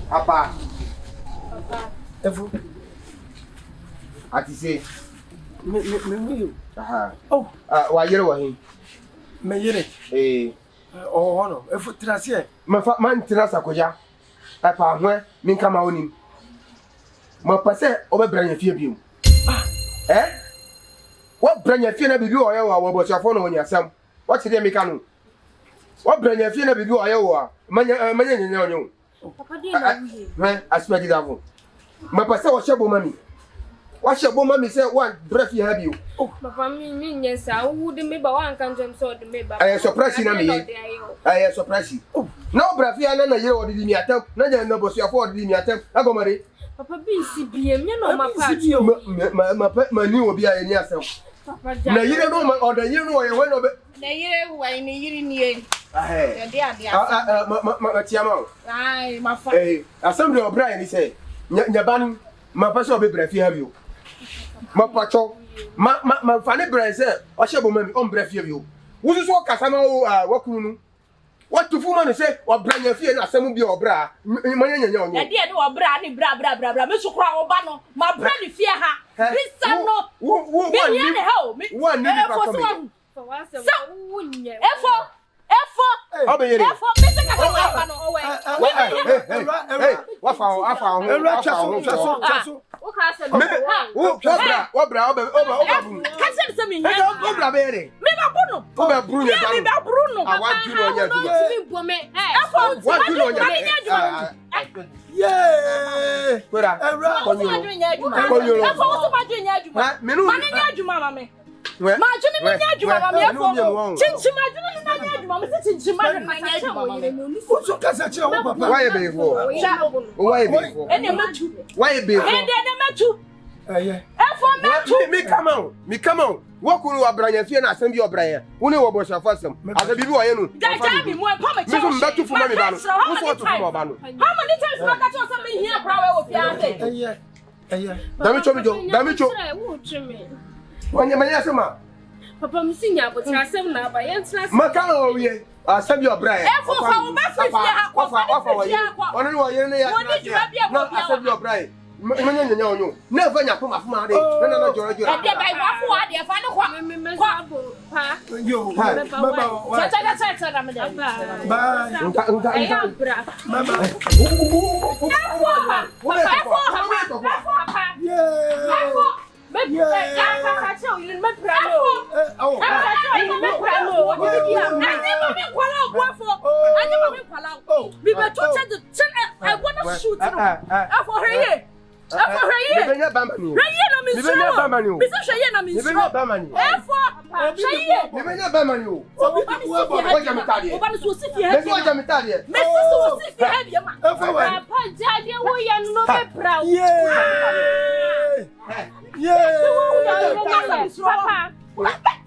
Papa. Ati say me. Oh, wa yere wa hin. Me yere. Oh no, efu trase. Man trasa koja. Papa ho min kama onim. Ma pase obebran fie biom. What branya fie na bibi oye wa wo bochafo no nyasam. What dey make anu? What branya fie na bibi oye wa manya nyanya onyo. Papa dey na we. Spendilove. Ma pase wo shebo mami. Wa shebo mami say one breath you have you. Oh, papa me nyesa wo de me ba wan kan jam so de me ba. Surprise na me ye. Surprise. Oh, no breath ya na ye wo de mi atam. Na nya na bosuafo de mi atam. Agomare. Papa bi si biem me no ma pa. Ma ni obi a ni asem. Papa na yire no ma oda yire no ye we no be. Na yire wai ni yire ni e. Eh. De Ma tiama. Ai, ma fa. Asem de obra ni say. Nya ban ma pa so be breath you have you. Ma pacho ma fane brand say o shebo mami on bref you wo so kasama wakunu nu what to fu man say o branya fie na asem bi obra manya nyanya onye e de ne obra ni bra me so kra oba no ma bra ni fie ha bisa no wo ni ne ha o me for one say wo nye efo obeyere efo me se kasama no o we wa fa so o ka se obra ka se me nya obra bere me ba bunu obra brunu ya me ba brunu awaju no nya duma me bo me waju no nya yeah kwera konyo efo wo so ma dwe nya aduma ma nya aduma ma me ma juni me nya aduma ma me efo chinchi ma juni na nya aduma me se chinchi ma nya aduma wo so kasa che wo papa why be for why be for ene matu why be for ene matu efo matu me come on wakuru abranya fie na asem bi obranya woni wo bo shafa asem asa bibi wo ye no jaja mi mo pa me me so mbatu fu ma me ba no wo so to fu ma ba no how many times ma ka cho say me here pra we wo fia ase dami cho wanya sema papa msinya abotra asem na ba ye ntra maka o wie asem bi obranya efo fa wo ba fi fia ha ko fa wo ye ono ni wo ye ne ya na asem bi obranya manya nyanya onyo na fa nya poma fuma de na joro e de bai ba fu ade fa ne kwa pa yo baba cha na me de bye nka bra mama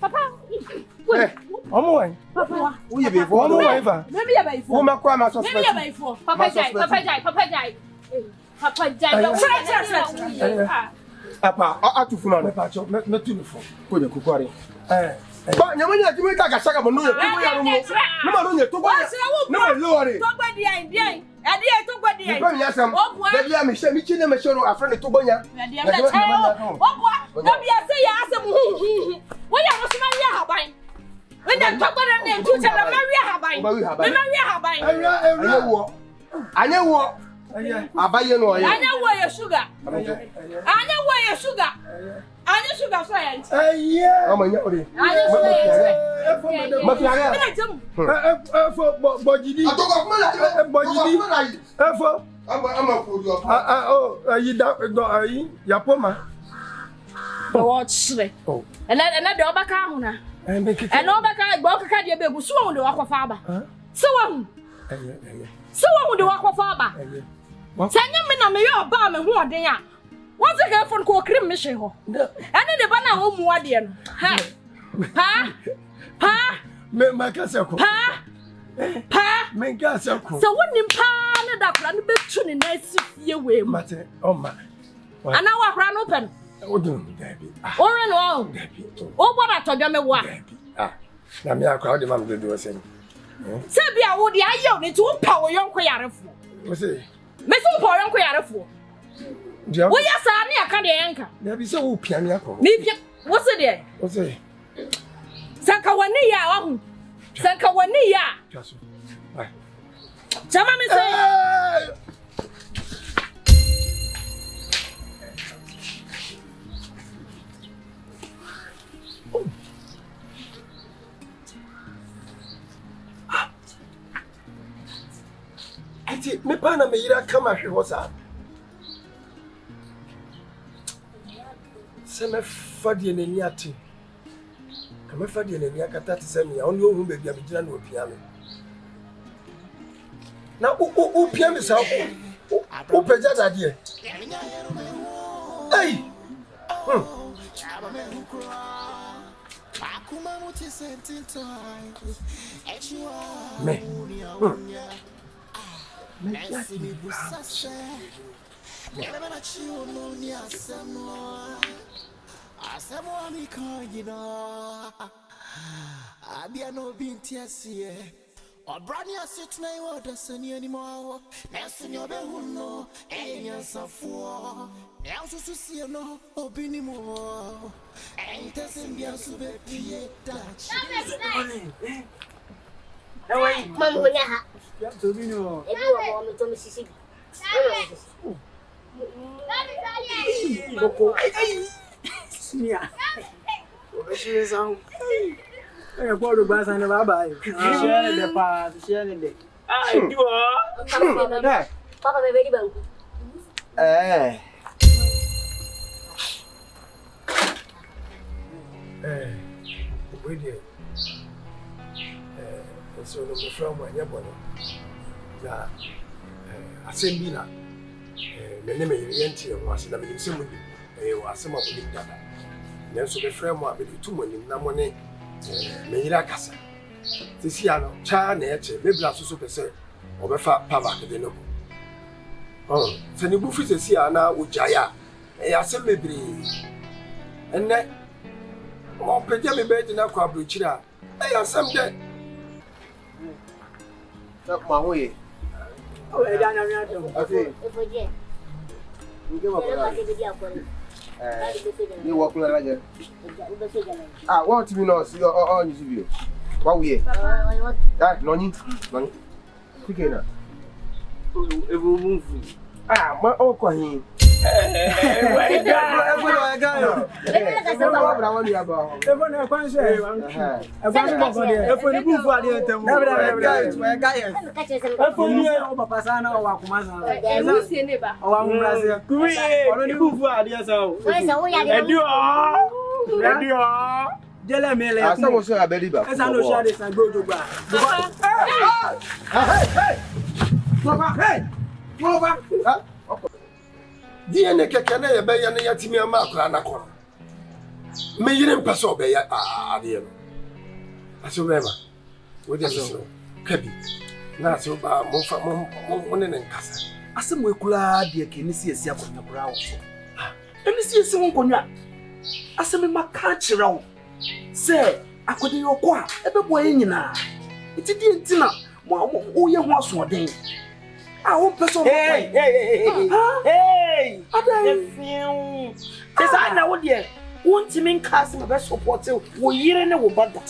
Papa. Omo Papa. Who you be for? Maybe you be for. Who ma kwa ma suspect? Maybe you be for. Papa jai. Papa, atu fuma no. Papa cho me tu no fo. Ko de kukware. Ba nyamanya ti me ka ga shaka mo no ye ko ya ru mo. No ma no ye to gba. No ma lo ore. To gba di ai. Ade e to gba di ai. Ba mi asam. Da bia me she mi chi ne me she no afre ne to gba nya. Ade am da che. Obwa. Da bia se ya asem hu. Wo ya no suma ya haban. We da to gba na ntu che na ma wi haban. Me ma wi haban. Anya wo. Abaye no oye. Anya wo ye sugar. Anya wo ye sugar. Anya sugar so ya nti. Amanya ore. Anya sugar. Ma fi ara. Efo bojidi. Atoko kuma la. Bojidi. Efo. Ama ko ri ofa. Ayi da ayi yapoma. Wo chire. Ena de obaka hu na. Ena obaka gbo kaka de be gu so hu de wakofa aba. So hu. So hu de wakofa aba. Sanya me na me yo ba me hu oden a. What's the girl from Kokrim Mission? And then the banner home wadian. Pa, Macasako. Pa, Mencasako. So what in pan that ran bit to the nice year way, matter. Oh, my. And now I ran open. Oh, don't, Debbie. Or an all. Oh, what I told you, what? Na me akwa de mam do sen. Se bia wo de ayo ne to pa wo yonko yarefo. Wo say. Me so pa yonko yarefo. Dia. Wo ya sa ne aka de yanka. Na bi se wo pia me akọ. Me pia wo se de. Wo say. Sanka wani ya wa hu. Sanka wani ya. Jaso. Bye. Chama me say. Ati me pa na me yira kama hwe ho sa. Se me fa de nani ate. Ka me fa de nani akata te se me ya oni ohun be bia me gina na opia me. Na o pia me sa o peja dade. Hey. Me. Obrani asitna iwo dasani anymore. Nelson yobehuno, enya safo. Nelson susiano, obinimo. Enta sembia sube pie touch. Away, Mamma. Tobino. Everyone will to Mississippi. Boko. Sia. Obeshi song. I bought a bass and a bye. Share the path, share the day. You are Papa, my baby bunk. We did. So no from when you're born. Yeah, I send Bina. The name of the entity was in the same way. Was some of the data. Then so the frame will be 2 million money. Meira casa. This year, child nature, maybe not so per or befa pava de no. Oh, so the buffet is here now with Jaya. I said maybe. And that more pretty bed in a quabuchira. I have some dead. Not my way. Oh, I don't know. I think you give up. You walk like that. I want to be not see your own view. What we that noni. Quick enough. Ah, my own coin. DNA kekene ye be ye ne yatimi ama akura na kono me yire mpaso be ya ade no aso beba we dey so kabi na so ba mo fa mo ne nkasa asem we kula de ke ni siesi akonya kura wo so eni siesi won konwa asem maka kire wo se akode yoko a ebebo ye nyina itidi ntina mo ye ho aso den ah one person hey adai Tesa na wo de won timin cast my best support wo yire ne wo bada.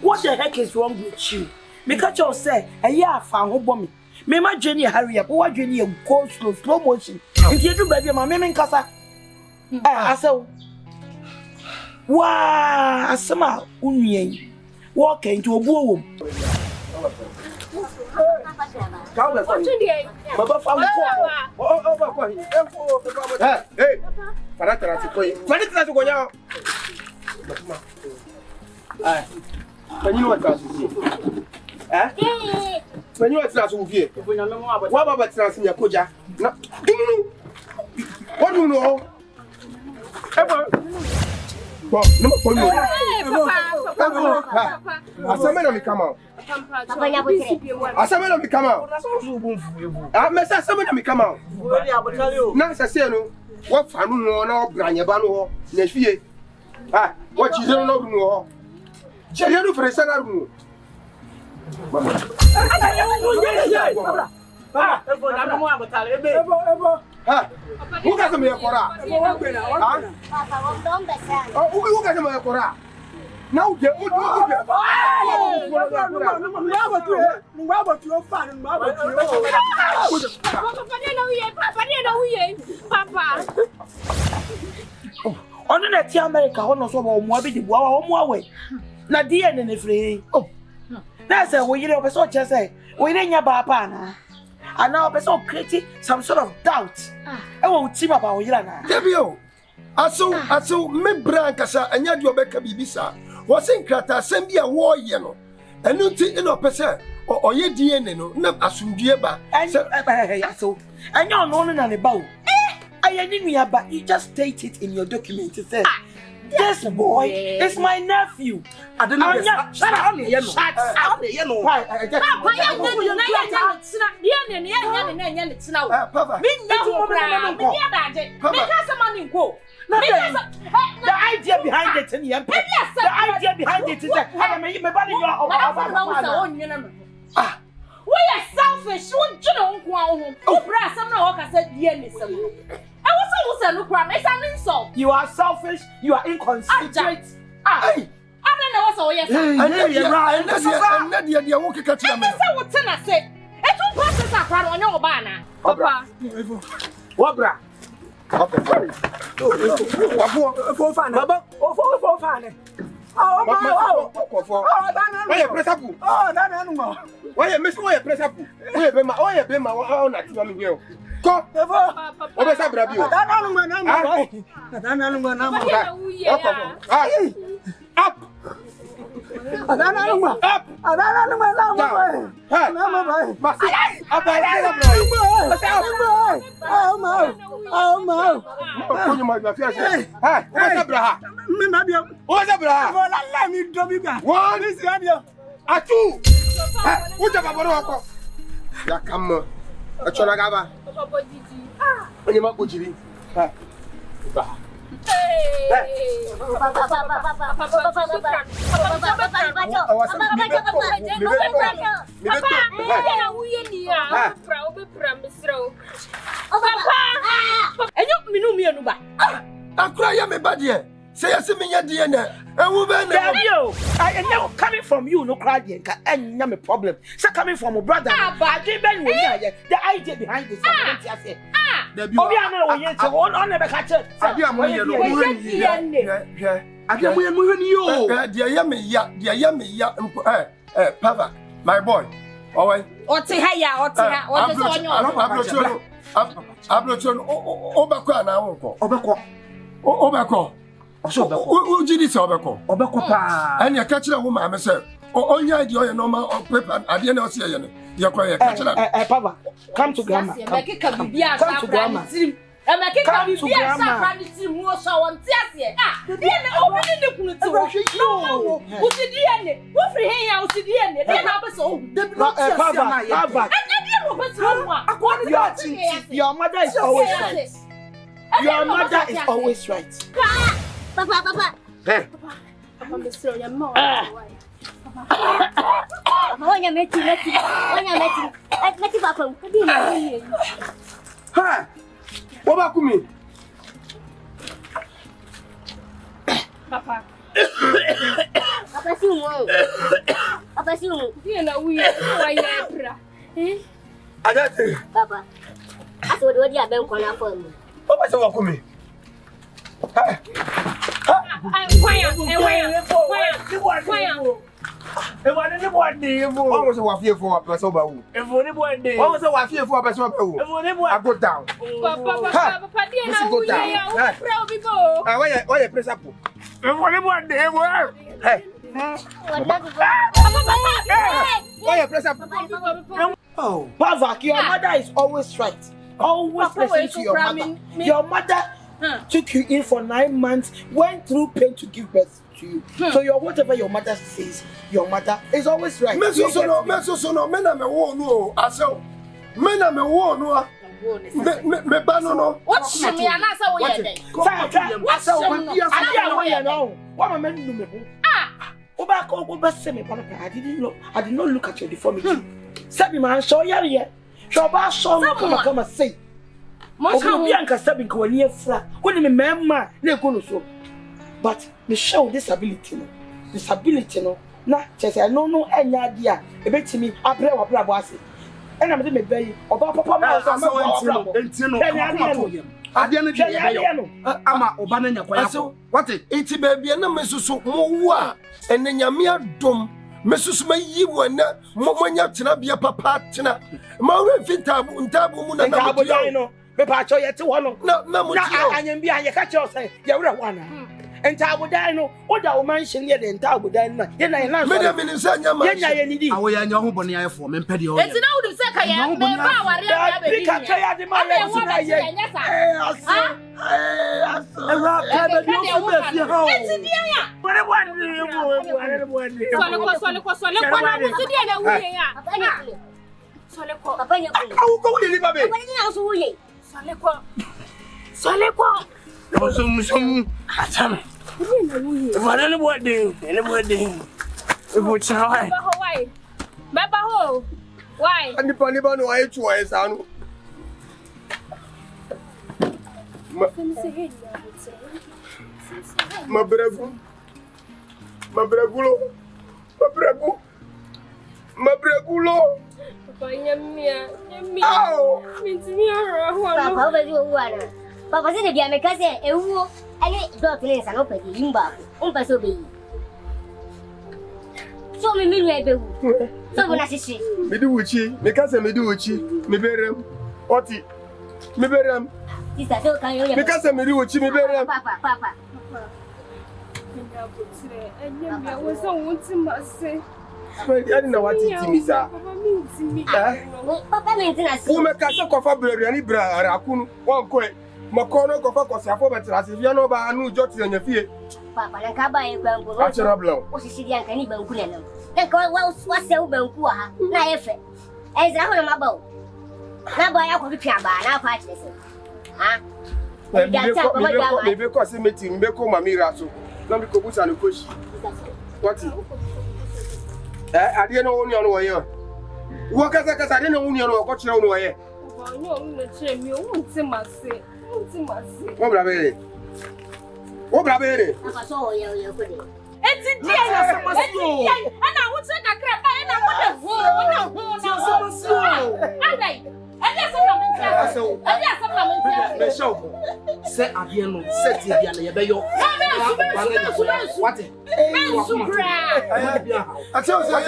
What the heck is wrong with you? Me catch you say eye afa ho bɔ me. Me ma dwani hurry up. Wo dwani e go slow motion. Nti edu ba bi ma me nkasa. Asew. Wa asema unwie. Wo ka nti obu owom. baba fa oh ba ko hey para tra ti ko ya ah pani wa ta su pani wa tra su vie wa baba tra su nya koja na what do no Bon, no me pongo. Papa. Asame no me come out. Papa nya botre. Asame no me come out. Ah, me say asame no me come out. Na say no. What fanu no na obranya ba no ho. Na fie. Ah, what you no no ho. Cheria no fresana room. Mama. Ah, efo na mo abotale ebe. Ha. Who got some yakora? Papa, don't be sad. Oh, who got some yakora? Now get what Ono na ti America ho no so bo mo abi di bo wa mo awe. Na die ne free. Oh. Na say wo yire obeso che say, wo yire nya ba pa na. Ana obeso create some sort of doubt. E wo team about wo yire na. Debio. Aso me branca sa anya di obeka bibisa. Wo se nkrata asem bia wo ye no. Enu ti ino pese oye DNA no na asundue ba. So anya no no na ne ba o. You just state it in your document. It says, this boy is my nephew. I don't know. Shut up. The idea behind it in the empire. The idea behind it is that we are selfish. you are selfish, you are inconsiderate. I don't know what's all yes. Papa. Say yes, me DNA. I know coming from you, no cry, and no problem. So coming from a brother, but the idea behind this. Papa, my boy. Oh, who did this Obeko? And you catch a woman, I say, oh, yeah, you're normal paper. I didn't know see you. You're quite a catcher. Papa, come to grandma. Come to grandma. Your mother is always right. Your mother is always right. Papa. Hey. Papa, Mr. Your mom. When you met Papa. Ha! What about me? Papa. Papa, you know, we are Papa. I thought what you have been calling for me. Papa, so welcome me. Oh, Pavak, your mother is always right. Always listen to your mother. Your mother took you in for 9 months, went through pain to give birth to you. So whatever your mother says, your mother is always right. What's your back over me, I did not look at your deformity. Sabi man, show ya. Show ba show come say. Mo Bianca Sabi ko ni efra. Ko ni me mema na ko no so. But me show this ability no. Na chese no enya dia e betimi abre wa bra bo ase. Ena me de me bayi oba papa ma so ma entino ade no dia ama oba na nya kwaya what iti baby na mesusu mo wo a ene nyame adom mesusu mayi wona mo nya tena bia papa tena ma we fitabu ntabu mu na na mo no me pa cho ye te ho no na mo ti o anyam bia ye ka che o say ye wura ho ana entabudan no oda o mansion ye de entabudan na ye na me de minisa nya ma ye nya ye ni di awo ya nya ho bone ya fo me mpede o ye enti na wudum se ka ye me ba ware ya be di ka che ya de ma ye si na ye ewa ka be di o be fi ha o enti dia ya wore wore sole ko na musu dia na wuye ya Papa ni kule. awu ko ni babe Papa ni na so wuye. sole ko Musum atame. Vale no boarding, ele boarding. Eu vou te chamar. Baba ho. Why? Ani pani ba no ayi tuwa esa no. Mabregulo. Papa nyamia. Au. Mintimi ara ho. Papa ba yo wana. Papa se de bia me ka se ewu ele dot le sa no pe di imba. Umpa so be. So me miru ebewu. So bona sisi. Medi wuchi, me ka se medi wuchi, me berem. Oti. Me berem. Sister so kan yo ya. Me ka se medi wuchi, me berem. Papa. Enyamia wo so wonti mase. Ani na wati timisa. Papa minti na si. Wo me ka se kofa brere ni bra rakunu. Won ko e. Makono kofa kosiafo betra se fia no ba anu joti anya fie. Papa na ka ba e gbango. Achara blan. O sisi dia kan ni banku na no. Na ka wa se u banku ha. Na ye fe. E za ho na maba o. Na ba ya ko twa ba na fa chese. Ha? Bebe ko se meti mbe ko mamira so. Na bi ko busa no koshi. Wati. Ade no woni ono wo ye. Wo kasa ade no woni ono wo ko kire ono wo ye. Papa no no kire mi o wonti mase. Wo bra bere. Papa so yo ko de. Eti dia na samasio. Ana wo se kakra ba na wo de ho. samasio Adai. Ade supplementia. me show say ade no set e bia na ye be yo what ati o say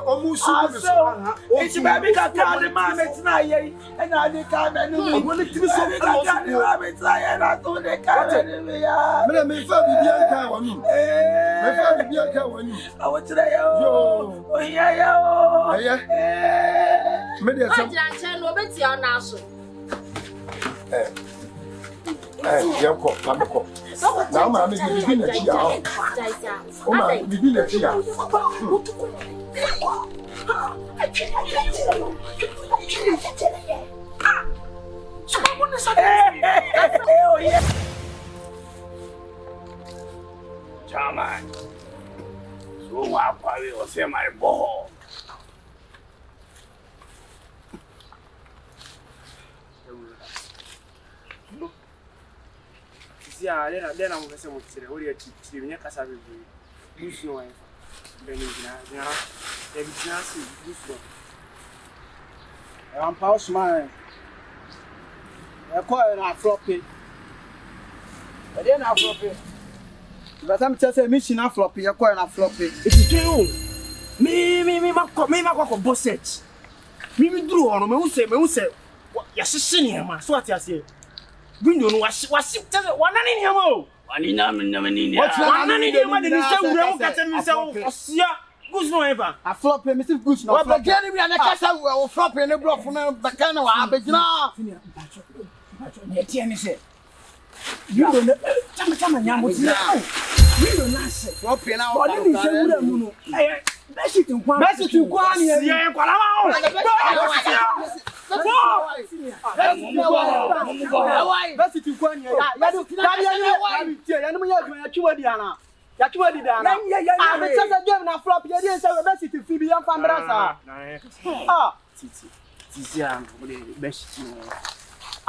omu su mi so Iti baby ka ka de ma metina ye. E na de ka na nu. wo ni timi so Ka de ma metina ye na to de ka de me ya. me fa bibia ka wonu me fa bibia ka wonu Awo tire yo. O ya ya o. aye me de sam Ajira no beti ona aso. Yanko, Mamiko. Now, Mammy, you begin to see out. Oh, my, begin to see out. Oh, yeah. Chama. So, what are you saying, my boy? Yeah, then I'm going to say what you already achieved. You can't have it. You should know. Then you I'm pause my. I call it a floppy. But then I floppy. But I'm just a mission of floppy. I call it a floppy. It's true. Me, my boss said. Me drew on me, say, yes, senior man. So what I say. Window was one in him. One in him. What's one in him? What did he say? We don't catch himself. Yeah, goose no ever. A floppy, Mr. Goose. No, but can we have a castle or floppy in the block from the canoe? But now, you don't know. We don't answer. floppy now. What did he say? Message to Kwani. Yeah, Kwalama. Basi tukwani ya ye dey say we be sit fi bi yan famra sa. Ah. Titi am be sit.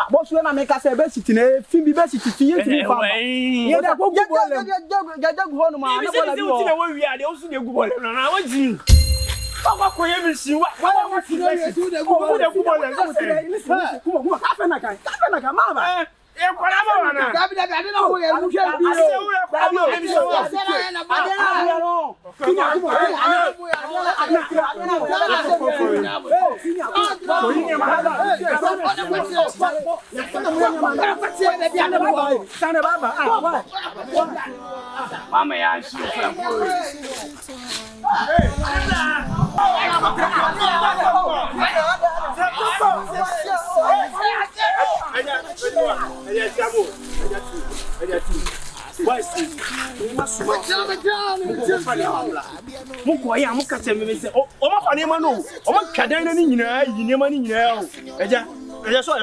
Bo so na me ka say be sit na fi bi be sit fi ye ti fa. Ye da go bole. Jaja go no ma na bola bi o. Ti na we wi ade o su de gu bole na wa ji. Wa ko ye mi si wa ti be si de gu bole. Kuma ka fe na kan ma ba. E ko la ba na. Dabi na ho ye mu hwe bi o. Dabi o bi so. Na ba de na no. Kuma. Mama ya shi Muko ya muka se me se o ma fa ne ma no o ma twadan na ni nyina yi ne ma ni nyina o eja so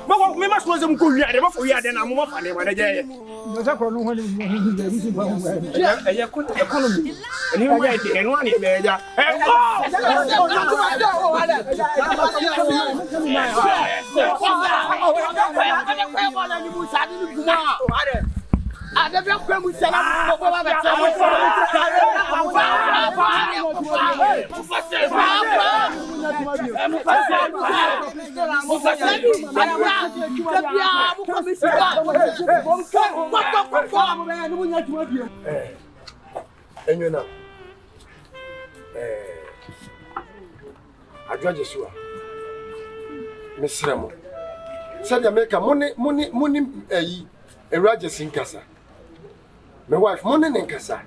ma me ma so ze muko wi ade ma ko wi ade na mo ma fa ne ma na je ye No sa ko no ho ni mi ba ho. eja ko economy ni ma ya de eno ani be eja Enyona adwaje so a mesremo sadia meka moni ayi ewraje sinkasa me wife moni nkasa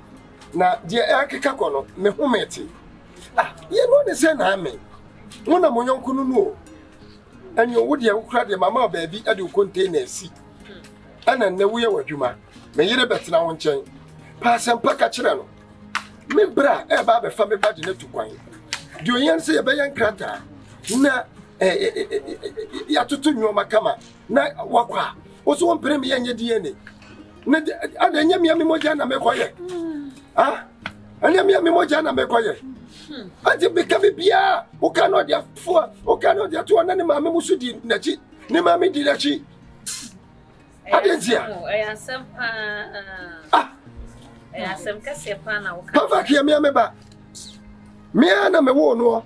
na die akeka kono me homete ye no de se na ame wona monyonku no no anyo wo de wukra de mama baabi ade container si ana na wo ye wadwuma me yire betena ho nchen pa sempa ka kire no me bra e ba be fa me ba de na tukwan de oyan se ye be yan krata na ya tutu nyoma kama na wakwa oso won pere me yanye DNA na ada nyamia me moja na me koye anya me moja na me koye ati bika bibia o kanu dia fo o kanu dia to na ne ma me musudi nachi ne ma me di nachi adentia asem ka sepa na wo ka fa kia me ba me na me wo no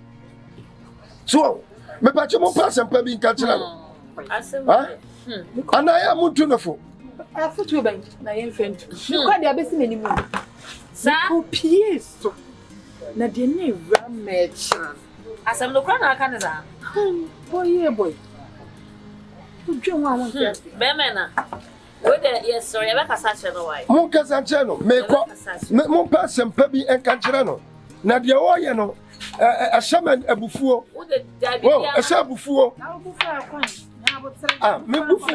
so me pa che mo pa sempa bi nka kira no asem ana ya muntu no fo afutu ben na yen fentu kwa dia besi meni mu sa ko pieso na de ne ramech asem no kwa na aka ne za boy udwe wa won se be me na we de yes sorry ebe kasa che no why mo kasa che no me ko mo pa sempa bi nka kira no na de wo ye no ashaman abufuo wo de dabi ya abufuo na obufu akwan na abotre me bufu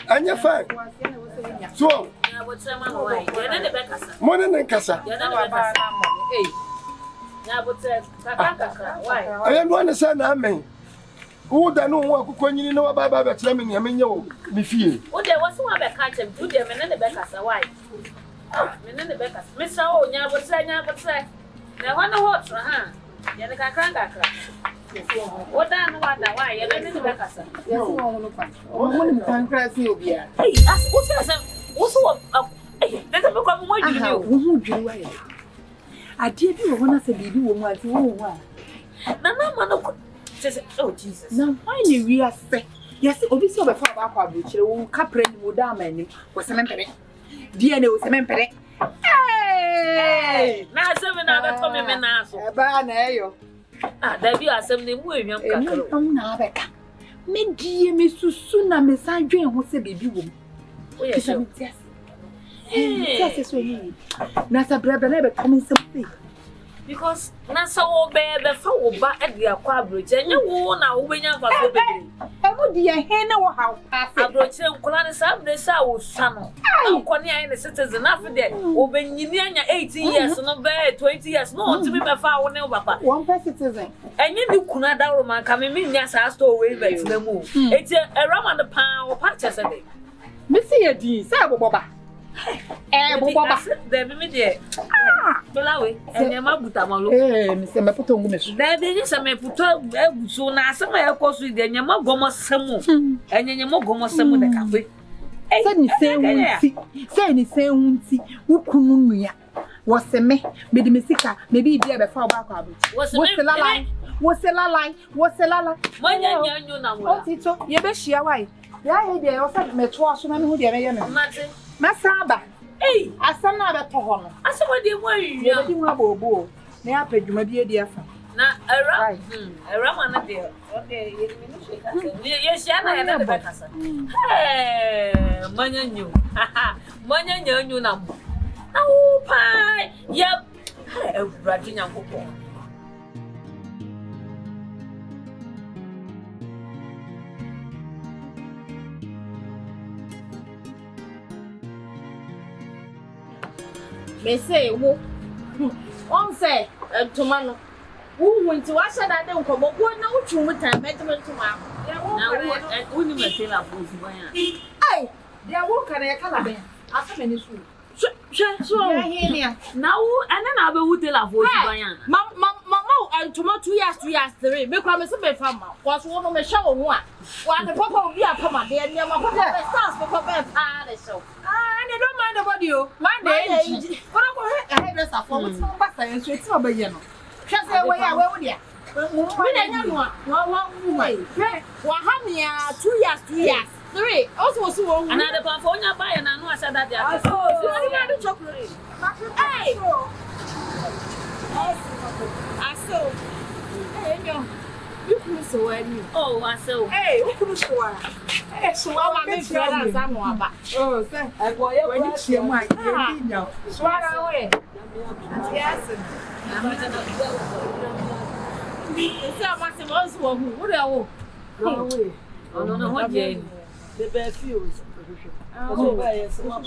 anya fa so na botre ma no why ye na de be kasa mo ne nkasa ye na de be kasa na botre kaka why aye no ne sa na amen wo da no wo akukọ nyini na wa ba betre me ne menye wo me fie wo de wo so wa be ka chem wo de me na de be kasa why me na de be kasa me sa o nya botre na ho no ho tra ha ye ne kakra wo da no wa da why ye na de be kasa yes won no kwa mo ni tankra si obia as wo se asem wo so de be kwa mo adwiri o wo hu dwiri wa ye ade bi wo na se bibi wo mu ati wo hu a na ma no oh Jesus na why ni we afe yes obi se obefa ba kwa abrochire wo kapre ni mo da amani wo se mempere DNA wo se mempere na asem na be to me na so e ba na eyo da bi asem na mu enwam kakro na abeka me die me susu na me san dwen ho se bibi wo o ye so so yi na sa braba na be come something because na so wo be fa wo ba e dia kwa abroche nya wo na wo benya fa so bebre e mo dia he na wo ha abroche nkola ne sa bre sa wo swa no ankone ayi ne citizen afi de wo benyini anya 18 years no be 20 years no ntimi be fa wo ne wo papa one per citizen enye ni kuna dawro man ka me nya sa store we bet na mu eti Awurama the pan wo pa chese de me see ye din say boboba Boba. There be me there. Belawe. And your mabutamalo. Mr. Maputo, Miss. There be some puto, so now some air course with the Yama Goma Samu. And Yama Goma Samu the cafe. Say anything, who couldn't was the me, maybe Messica, maybe be before back. What's the lie? What's the lie? What's the lie? My young number. You bet she away. Yeah, they offered me to wash and who they are. Masaba. Hey, I saw another tohon. I saw what they were. You are may I pay you, my dear. Now, a Raman there. Okay, yes, Yana and the Bacassa. Hey, Manya knew. Manya knew number. Oh, pie. Yep. Hey, Virginia. Me say, one say, tomorrow. Who went to wash that don't come up one no too time, measurement tomorrow. Now, only material was one. Aye, they are walking a color. After many school. So, here now, and then I'll be with the love. Mamma, and tomorrow 2 years, 3 years, 3. Make promise to be from was one of the show one. While the papa will be a papa, they are near my papa stars for papa and show. And I don't mind about you. My age. What about a hairdresser for what's my pasta and sweet over you? Just say, where are you? When I know one, how many 2 years, 2 years? 3. Also, so another California buy and I know I said that. I saw chocolate. Hey, I saw. Hey, you could so any. Oh, I saw. Hey, who could so? Hey, so I make sure I'm about. Oh, thank I go when you see my video. Swallow away. Yes. It's a massive also. Who are you? No way. Oh, no, what Jane? The best feels. Oh, yes, what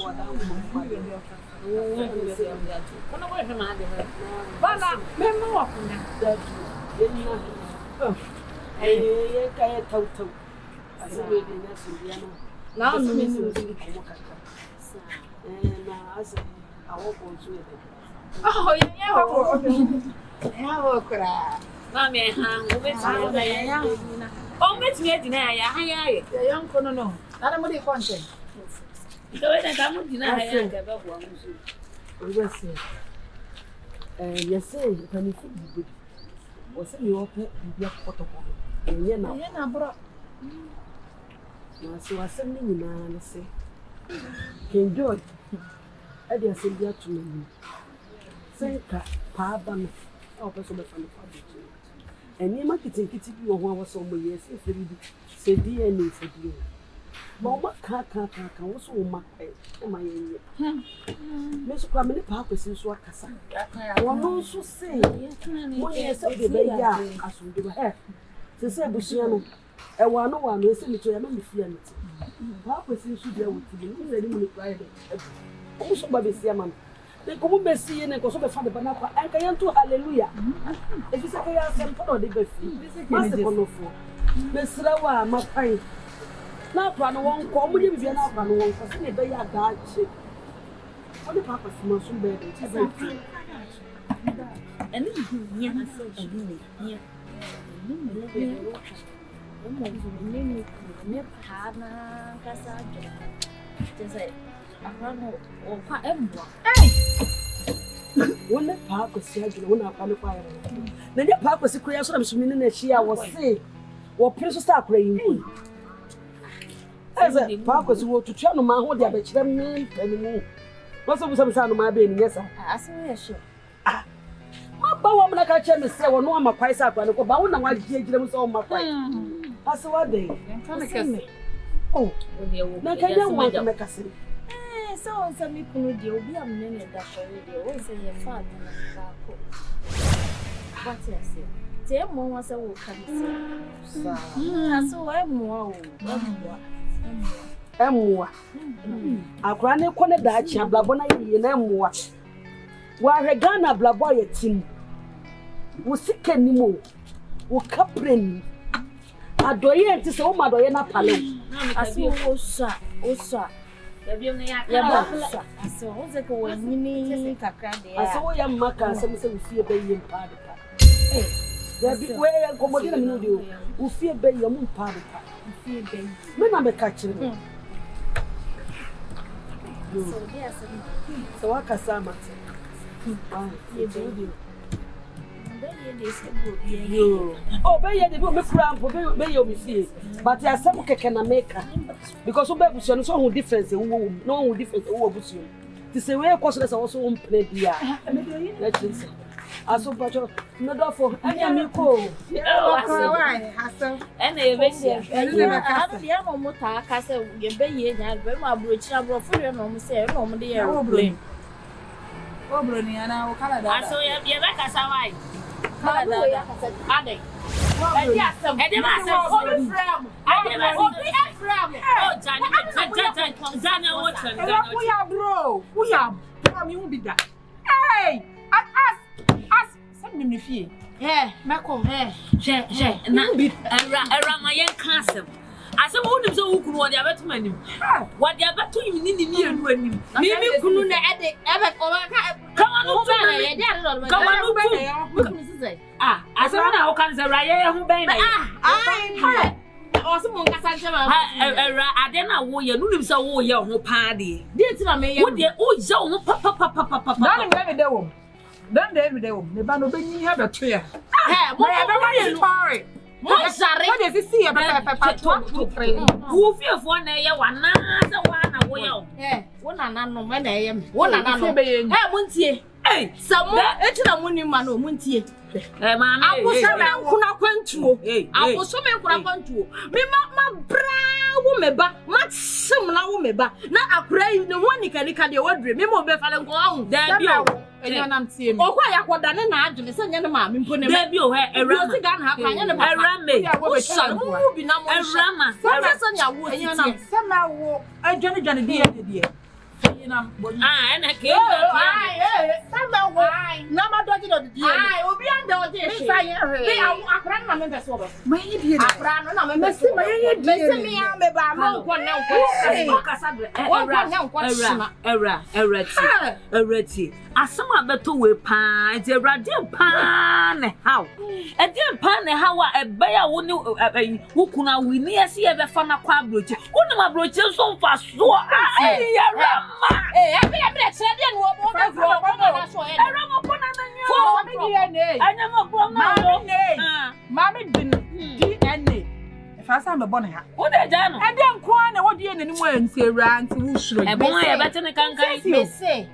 yes, sir, when you feel good, or say you open your protocol, and you're not brought. So I send you now and say, enjoy. I dare send you to me. Say, Papa, or person from the public. And you might take it to you 1 hour somewhere, yes, if you say DNA for you. Mama can't also my Miss Cramini Park is in Swakasa. I will also say, 1 year so the baby as we do have. To say Busiano, I want no one will send me to a man with fear. Park was in Sudia with you, Friday. Also, Baby Siaman. They come and see and go so before the banana and I am to hallelujah. If you say I am some for the baby, Master Ponofo. Miss Rawa, my pine. Now, Prano won't come with you if you're not Prano won't for any bay at that ship. What the papa smells so bad, it is very and then when the park was scheduled, when I found the fire, then the park was a creation of swimming in she was say, or Prince start praying. As a park was to channel my whole day, but she didn't mean anymore. What's up some sound of my baby? Yes, I say, ah, my woman, I can't tell me, say, well, no, I'm a price up, but I want to watch them so my price. That's what they me. Oh, now can you want to make a say? So, some people will be a minute that already say your father. What I say? Tell more was a walk. So I'm more. A granny corner that you blabona in M1. While a Ghana blaboy team was sick anymore, or captain. A doyen to so my doyena palo. I see, oh, sir. So who's a go and mini kakra there? I saw your maka some fear bay in party. There be where I come again and you who fear bay your moon party. Fear bay. When I'm a catcher. So yes, so I can say, oh, bay the book, bay your fear. But there are some can make because of that, so difference, no difference over you. To say where causes also won't play here. Let's as so much of no for any amico. And a vessel, and the other motor castle, your bay, and my brooch, for your normal say, normally a problem. Oh, Bruni, and I will call it. I saw you back as I are they? Yes, I did not say we are bro. We are. You won't be that. Hey, ask. Send me fee. Yeah, Macom, not be around my young castle. I said, what is so cool? What they are to many? What they are to you in the near when you couldn't ever come on, come on, I said, how can the Raya who bang? I also I didn't know you knew so your whole party. Didn't I may you? Oh, so papa. Don't every day. The band of you have a tree. Hey, sorry. What does it see about who feels 1 day, one well. Eh, one and no man, I am one and no baby. I won't see. Hey, someone, it's a money man, won't see. I was a man went to. I was so many went to. Me, my brown woman, but much similar woman, but now I pray the one you can your word. Remember, Befal go on. There you and I'm seeing. Oh, why I got done an argument, and your mamma, in Pune, you have a ram gun, have a ram, moving up a ram. Somehow, I Johnny dear. And I came. No, my daughter, I will be under this. They are grand members over. My dear, I'm a messy, me, I'm a one now. Erati. Asama beto we pan, the radio pan how. A dear pan how a bear who kuna we near see ever fan a quabroach. One of my broaches so fast, so I said, Mammy DNA. If I am a bonnet, what I done? I don't quite what you anywhere and say round to who's a boy better than can say.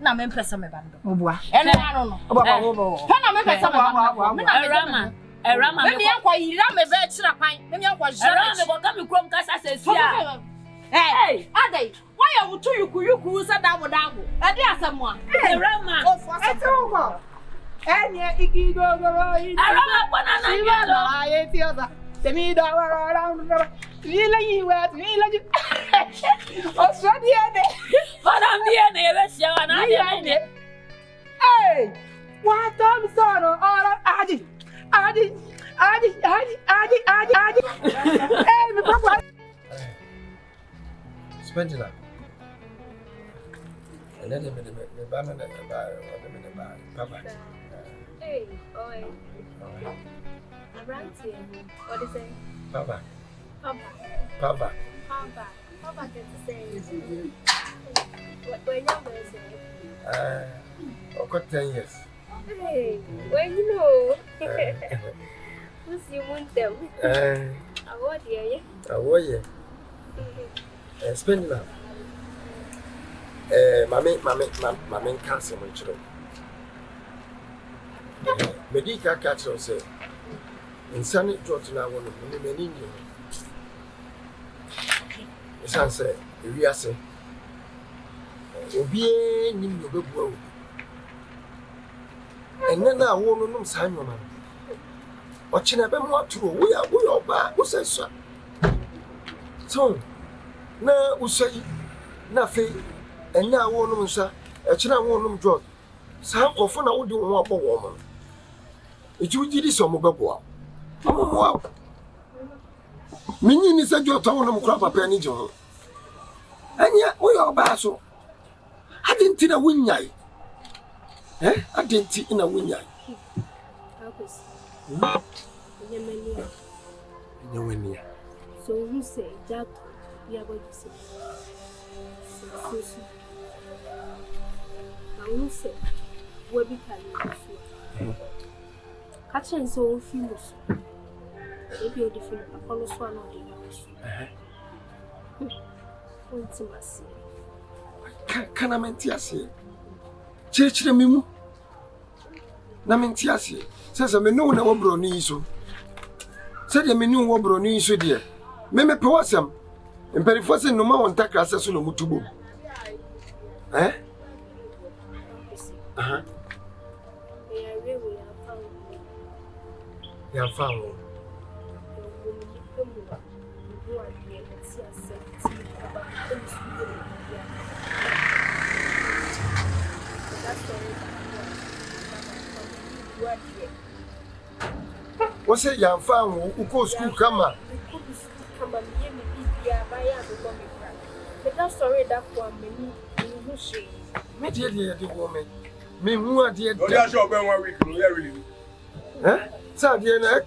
Na me pesa me bando. Obua. Ene na no. Na me pesa me bando. Awurama. Me yankwa yira me be kira kwan. Me yankwa jira. Awurama me boka me krom kasa sesia. Hey, adai. Why are you say dabo? Ade asemwa. Awurama. Eto. Enye ikigo go. Awurama bona na yalo. Aye ti oza. Temi do around. Vila yiwa, vila ji. Australia de. Fana mbie na ebe sia na ade. Hey! What time sono? Adi. Hey, me papa. Spendilove. And then me Papa. Hey, oi. Around here. What is it? Papa. Papa can say. When you say? Got 10 years. Hey, when you know. Who's you want them? I want you. I want you. Spendilove. Mammy can't say much. Medica catch us in Sunny Georgia. I want to be in you. It's answer. We are saying, Obie nim no bebu. And then I won't know Simon. Watching a bit more true. We are back. Who says so? So, now we say nothing, and now won't know, sir. A china won't know drop. Some of I would do one more woman. If you did this, some go. Wow. Meaning is a job town of crop a penny. Anya, we are basso. I didn't in a win yai. I didn't in a win yai. So who say Jack? We are going to say. I won't say. Where we can catching so few. Maybe you're different. I follow one of the intimacy. Can I mean, Tiasi? Church the Mimu? Namin Tiasi says I may know no brony so. Said I may know what brony so dear. Meme Powasam and Perifosa no more on Takrasa no Mutubu. Eh? You have found one. What's it, young fan who goes school? Come on. But that's sorry that one, who she. Me dear, the woman. Me who are dear. Oh, that's your one week. Really? Eh? Say dear,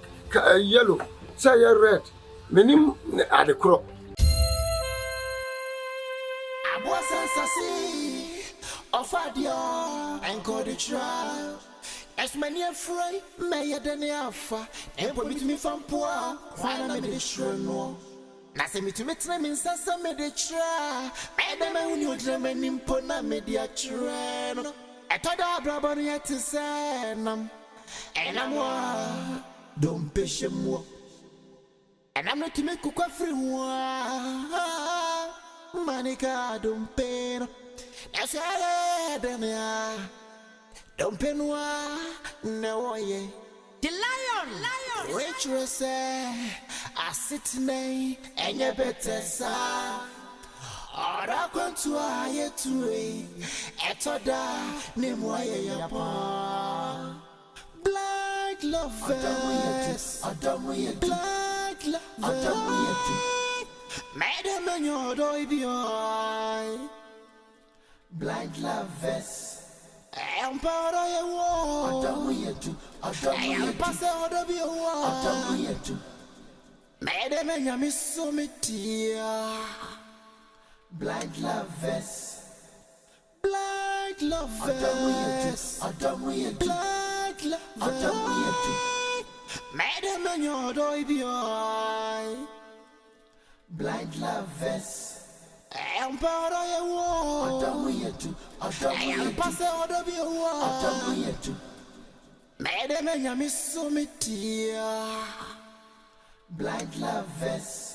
yellow. Say red. Meaning at the crop. I was Ofadio and go the trial. As many afraid, may I then alpha, and permit me from poor, while I'm the sure no. Nothing to meet them in Sassa made a try. Madam, when you dream and impona media train. I thought I brought yet to say, and I'm one. Don't push him more. And I'm not to make a free one. Manica, don't pay. That's all don't pay no way. The lion, waitress, I sit nay, and you better say. Or I come to a yet to a etoda, name why black lovers, black lovers, madam, and your doy, blind lovers. I am part of your wall. I am past out of your wall. Madam, and you miss so many blind lovers. Blind lovers. Blind lovers. Madam, and your doy, blind lovers. I am part of your wall. I am past out of your wall. Madam, and you miss so many blind lovers.